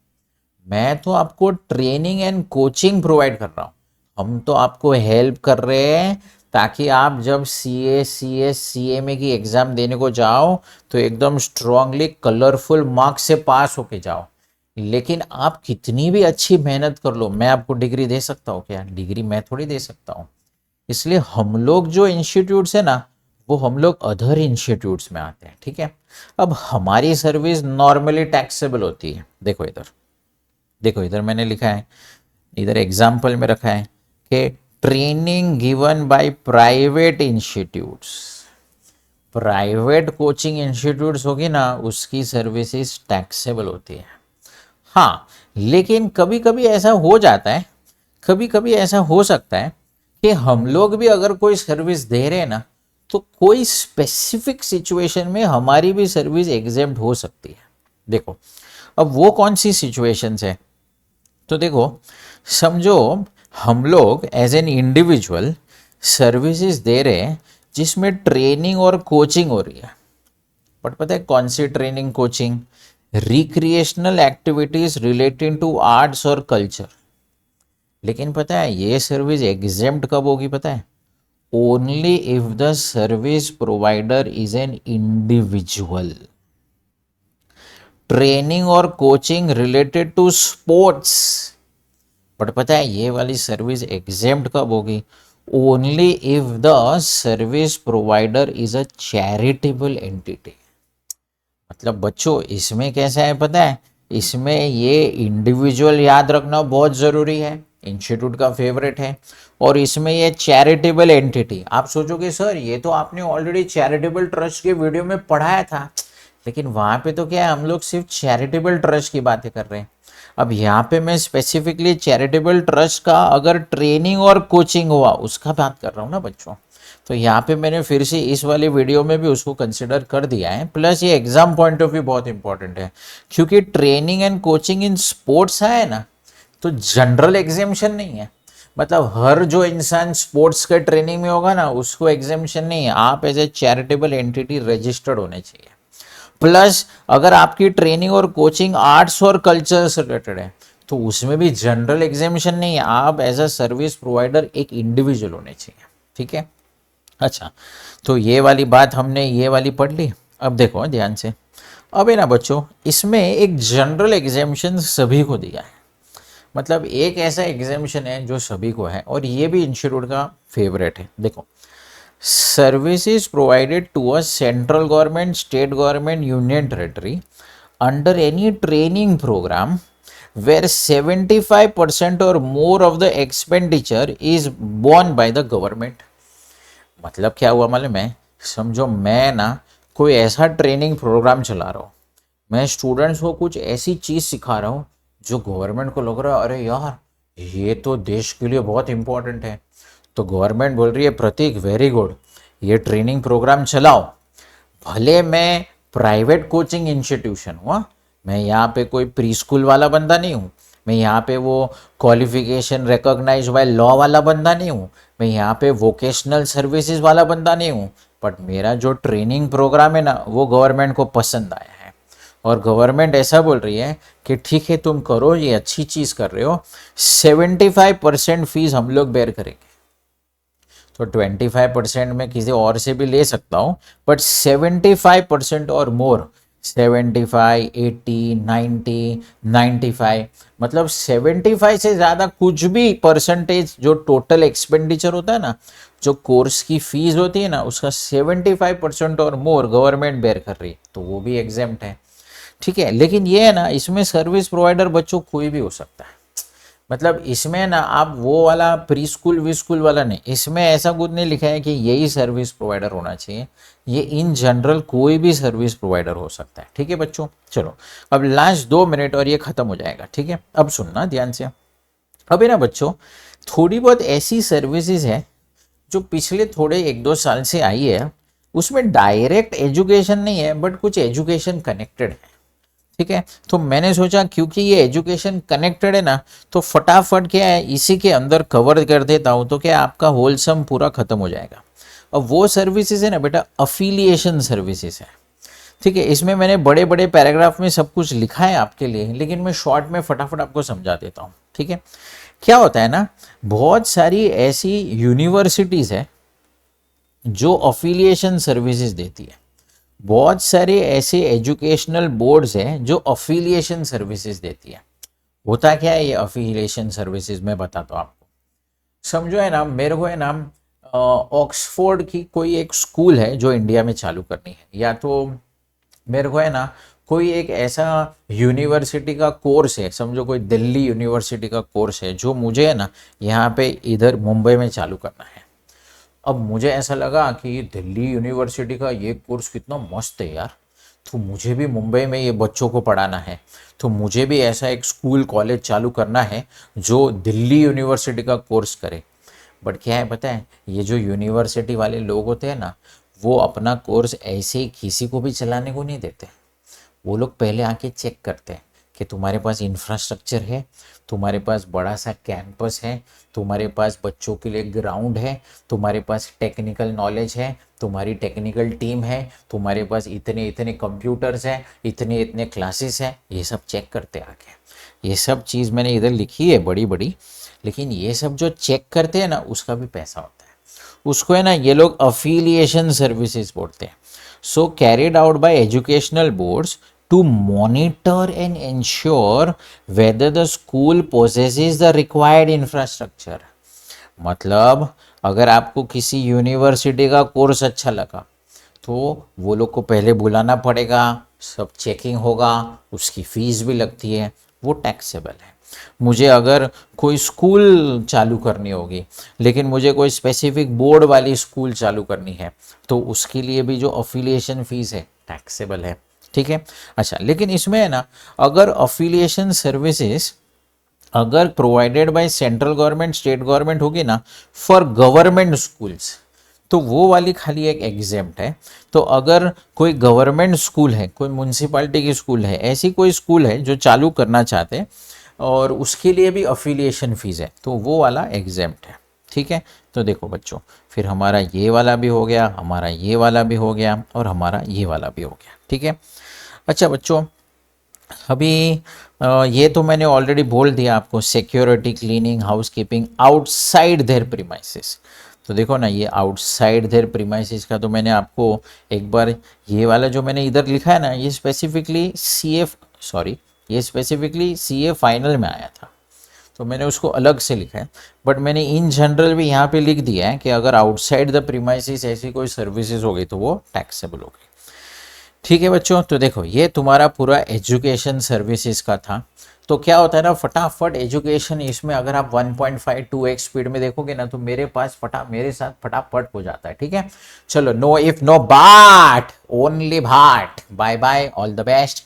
मैं तो आपको ट्रेनिंग एंड कोचिंग प्रोवाइड कर रहा हूँ। हम तो आपको हेल्प कर रहे हैं ताकि आप जब सीए सीएस सीएमए की एग्ज़ाम देने को जाओ तो एकदम स्ट्रांगली कलरफुल मार्क्स से पास होके जाओ। लेकिन आप कितनी भी अच्छी मेहनत कर लो, मैं आपको डिग्री दे सकता हूँ क्या? डिग्री मैं थोड़ी दे सकता हूँ। इसलिए हम लोग जो इंस्टीट्यूट्स है ना, वो हम लोग अदर इंस्टीट्यूट्स में आते हैं, ठीक है। अब हमारी सर्विस नॉर्मली टैक्सेबल होती है। देखो इधर, देखो इधर मैंने लिखा है, इधर एग्जाम्पल में रखा है कि training given by private institutes. Private coaching institutes होगी ना, उसकी सर्विसेज टैक्सेबल होती है। हाँ, लेकिन कभी कभी ऐसा हो जाता है, कभी कभी ऐसा हो सकता है कि हम लोग भी अगर कोई सर्विस दे रहे हैं ना, तो कोई स्पेसिफिक सिचुएशन में हमारी भी सर्विस एग्जेम्प्ट हो सकती है। देखो, अब वो कौन सी सिचुएशंस है? तो देखो, समझो हम लोग एज एन इंडिविजुअल सर्विसेज दे रहे हैं जिसमें ट्रेनिंग और कोचिंग हो रही है। बट पता है कौन सी training coaching? Recreational activities relating to arts और कल्चर। लेकिन पता है ये सर्विस एग्जेम्प्ट कब होगी पता है? Only if the service provider is an individual. Training और coaching related to sports, but पता है ये वाली सर्विस एग्जेम्प्ट कब होगी? Only if the service provider is a charitable entity. मतलब बच्चों इसमें कैसा है पता है, इसमें ये इंडिविजुअल याद रखना बहुत ज़रूरी है, इंस्टीट्यूट का फेवरेट है। और इसमें ये चैरिटेबल एंटिटी, आप सोचोगे सर ये तो आपने ऑलरेडी चैरिटेबल ट्रस्ट के वीडियो में पढ़ाया था, लेकिन वहाँ पे तो क्या है, हम लोग सिर्फ चैरिटेबल ट्रस्ट की बातें कर रहे हैं। अब यहाँ पे मैं स्पेसिफिकली चैरिटेबल ट्रस्ट का अगर ट्रेनिंग और कोचिंग हुआ उसका बात कर रहा हूँ ना बच्चों। तो यहाँ पे मैंने फिर से इस वाले वीडियो में भी उसको कंसिडर कर दिया है। प्लस ये एग्जाम पॉइंट ऑफ व्यू बहुत इंपॉर्टेंट है, क्योंकि training and coaching in sports है ना, तो जनरल एग्जामेशन नहीं है। मतलब हर जो इंसान स्पोर्ट्स के ट्रेनिंग में होगा ना उसको एग्जामेशन नहीं है, आप as a charitable entity registered होने चाहिए। प्लस अगर आपकी ट्रेनिंग और कोचिंग आर्ट्स और कल्चर से रिलेटेड है तो उसमें भी जनरल एग्जामिनेशन नहीं है, आप एज अ सर्विस प्रोवाइडर एक इंडिविजुअल होने चाहिए, ठीक है। अच्छा, तो ये वाली बात हमने ये वाली पढ़ ली। अब देखो ध्यान से, अब है ना बच्चों, इसमें एक जनरल एग्जामिनेशन सभी को दिया है। मतलब एक ऐसा एग्जामिनेशन है जो सभी को है, और ये भी इंस्टीट्यूट का फेवरेट है। देखो, services provided to a central government, state government, union territory under any training program where 75% or more of the expenditure is borne by the government। मतलब क्या हुआ मालूम है? समझो मैं ना कोई ऐसा ट्रेनिंग प्रोग्राम चला रहा हूँ, मैं स्टूडेंट्स को कुछ ऐसी चीज़ सिखा रहा हूँ जो गवर्नमेंट को लग रहा है अरे यार ये तो देश के लिए बहुत इंपॉर्टेंट है। तो गवर्नमेंट बोल रही है प्रतीक वेरी गुड, ये ट्रेनिंग प्रोग्राम चलाओ। भले मैं प्राइवेट कोचिंग इंस्टीट्यूशन हुआ, मैं यहाँ पे कोई प्री स्कूल वाला बंदा नहीं हूँ, मैं यहाँ पे वो क्वालिफिकेशन रिकॉग्नाइज बाय लॉ वाला बंदा नहीं हूँ, मैं यहाँ पे वोकेशनल सर्विसेज वाला बंदा नहीं हूँ, बट मेरा जो ट्रेनिंग प्रोग्राम है ना वो गवर्नमेंट को पसंद आया है। और गवर्नमेंट ऐसा बोल रही है कि ठीक है तुम करो, ये अच्छी चीज़ कर रहे हो, 75% फीस हम लोग बेयर करेंगे। तो 25% में किसी और से भी ले सकता हूँ, बट 75% और मोर, 75, 80, 90, 95, मतलब 75 से ज़्यादा कुछ भी परसेंटेज जो टोटल एक्सपेंडिचर होता है ना, जो कोर्स की फीस होती है ना, उसका 75% और मोर गवर्नमेंट बेयर कर रही है, तो वो भी एग्जेम्प्ट है, ठीक है। लेकिन ये है ना, इसमें सर्विस प्रोवाइडर बच्चों कोई भी हो सकता है। मतलब इसमें ना आप वो वाला प्री स्कूल वी स्कूल वाला नहीं, इसमें ऐसा कुछ नहीं लिखा है कि यही सर्विस प्रोवाइडर होना चाहिए, ये इन जनरल कोई भी सर्विस प्रोवाइडर हो सकता है। ठीक है बच्चों, चलो अब लास्ट 2 मिनट और ये खत्म हो जाएगा। ठीक है, अब सुनना ध्यान से। अभी ना बच्चों थोड़ी बहुत ऐसी सर्विसेज है जो पिछले थोड़े 1-2 साल से आई है, उसमें डायरेक्ट एजुकेशन नहीं है बट कुछ एजुकेशन कनेक्टेड है। ठीक है, तो मैंने सोचा क्योंकि ये एजुकेशन कनेक्टेड है ना, तो फटाफट क्या है इसी के अंदर कवर कर देता हूँ, तो क्या आपका होलसम पूरा खत्म हो जाएगा। अब वो सर्विसेज है ना बेटा, अफिलिएशन सर्विसेज है। ठीक है, इसमें मैंने बड़े बड़े पैराग्राफ में सब कुछ लिखा है आपके लिए, लेकिन मैं शॉर्ट में फटाफट आपको समझा देता हूँ। ठीक है, क्या होता है ना, बहुत सारी ऐसी यूनिवर्सिटीज़ है जो अफिलिएशन सर्विसेज देती है, बहुत सारे ऐसे एजुकेशनल बोर्ड्स हैं जो अफिलिएशन सर्विसेज देती है। होता क्या है ये अफिलिएशन सर्विसेज, मैं बताता हूँ आपको। समझो है ना, मेरे को है ना ऑक्सफोर्ड की कोई एक स्कूल है जो इंडिया में चालू करनी है, या तो मेरे को है ना कोई एक ऐसा यूनिवर्सिटी का कोर्स है, समझो कोई दिल्ली यूनिवर्सिटी का कोर्स है जो मुझे है ना यहाँ पे इधर मुंबई में चालू करना है। अब मुझे ऐसा लगा कि ये दिल्ली यूनिवर्सिटी का ये कोर्स कितना मस्त है यार, तो मुझे भी मुंबई में ये बच्चों को पढ़ाना है, तो मुझे भी ऐसा एक स्कूल कॉलेज चालू करना है जो दिल्ली यूनिवर्सिटी का कोर्स करे। बट क्या है पता है, ये जो यूनिवर्सिटी वाले लोग होते हैं ना, वो अपना कोर्स ऐसे ही किसी को भी चलाने को नहीं देते। वो लोग पहले आके चेक करते हैं कि तुम्हारे पास इंफ्रास्ट्रक्चर है, तुम्हारे पास बड़ा सा कैंपस है, तुम्हारे पास बच्चों के लिए ग्राउंड है, तुम्हारे पास टेक्निकल नॉलेज है, तुम्हारी टेक्निकल टीम है, तुम्हारे पास इतने इतने कंप्यूटर्स हैं, इतने इतने क्लासेस हैं, ये सब चेक करते आके। ये सब चीज़ मैंने इधर लिखी है बड़ी बड़ी, लेकिन ये सब जो चेक करते हैं ना उसका भी पैसा होता है, उसको है ना ये लोग अफिलिएशन सर्विसेज बोलते हैं। So carried out by educational boards to monitor and ensure whether the school possesses the required infrastructure. मतलब अगर आपको किसी यूनिवर्सिटी का कोर्स अच्छा लगा तो वो लोग को पहले बुलाना पड़ेगा, सब चेकिंग होगा, उसकी फीस भी लगती है, वो टैक्सेबल है। मुझे अगर कोई स्कूल चालू करनी होगी, लेकिन मुझे कोई स्पेसिफिक बोर्ड वाली स्कूल चालू करनी है, तो उसके लिए भी जो अफिलिएशन फीस है टैक्सेबल है। ठीक है, अच्छा लेकिन इसमें है ना, अगर अफिलिएशन सर्विसेज अगर provided by central government state government होगी ना फॉर गवर्नमेंट स्कूल्स, तो वो वाली खाली एक एग्जेम्प्ट है। तो अगर कोई गवर्नमेंट स्कूल है, कोई म्यूनसिपालिटी की स्कूल है, ऐसी कोई स्कूल है जो चालू करना चाहते हैं और उसके लिए भी अफिलिएशन फीस है, तो वो वाला एग्जेम्प्ट है। ठीक है, तो देखो बच्चों, फिर हमारा ये वाला भी हो गया, हमारा ये वाला भी हो गया, और हमारा ये वाला भी हो गया। ठीक है, अच्छा बच्चों अभी ये तो मैंने ऑलरेडी बोल दिया आपको, security, cleaning, housekeeping outside their premises. तो देखो ना, ये आउटसाइड देयर प्रीमाइसेस का तो मैंने आपको एक बार, ये वाला जो मैंने इधर लिखा है ना, ये स्पेसिफिकली सीए फाइनल में आया था, तो मैंने उसको अलग से लिखा है। बट मैंने इन जनरल भी यहाँ पे लिख दिया है कि अगर आउटसाइड द प्रीमाइसेस ऐसी कोई सर्विसेज होगी तो वो टैक्सेबल होगी। ठीक है बच्चों, तो देखो ये तुम्हारा पूरा एजुकेशन सर्विसेज का था। तो क्या होता है ना, फटाफट एजुकेशन, इसमें अगर आप 1.5 2x स्पीड में देखोगे ना, तो मेरे साथ फटाफट हो जाता है। ठीक है, चलो, no if no but, only that. Bye bye, all the best.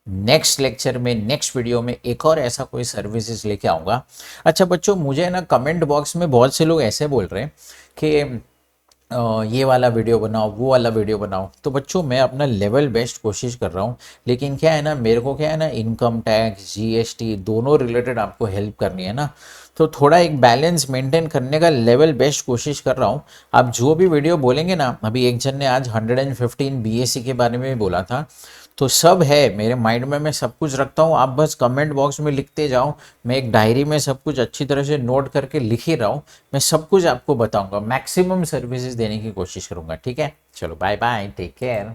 Next lecture में, नेक्स्ट वीडियो में एक और ऐसा कोई सर्विसेज लेके आऊँगा। अच्छा बच्चों, मुझे ना कमेंट बॉक्स में बहुत से लोग ऐसे बोल रहे हैं कि ये वाला वीडियो बनाओ, वो वाला वीडियो बनाओ। तो बच्चों मैं अपना लेवल बेस्ट कोशिश कर रहा हूँ, लेकिन क्या है ना, मेरे को क्या है ना, इनकम टैक्स, जीएसटी दोनों रिलेटेड आपको हेल्प करनी है ना, तो थोड़ा एक बैलेंस मेंटेन करने का लेवल बेस्ट कोशिश कर रहा हूँ। आप जो भी वीडियो बोलेंगे ना, अभी एक जन ने आज 115 बीएससी के बारे में बोला था, तो सब है मेरे माइंड में, मैं सब कुछ रखता हूँ। आप बस कमेंट बॉक्स में लिखते जाओ, मैं एक डायरी में सब कुछ अच्छी तरह से नोट करके लिख ही रहा हूँ। मैं सब कुछ आपको बताऊंगा, मैक्सिमम सर्विसेज देने की कोशिश करूंगा। ठीक है, चलो बाय बाय, टेक केयर।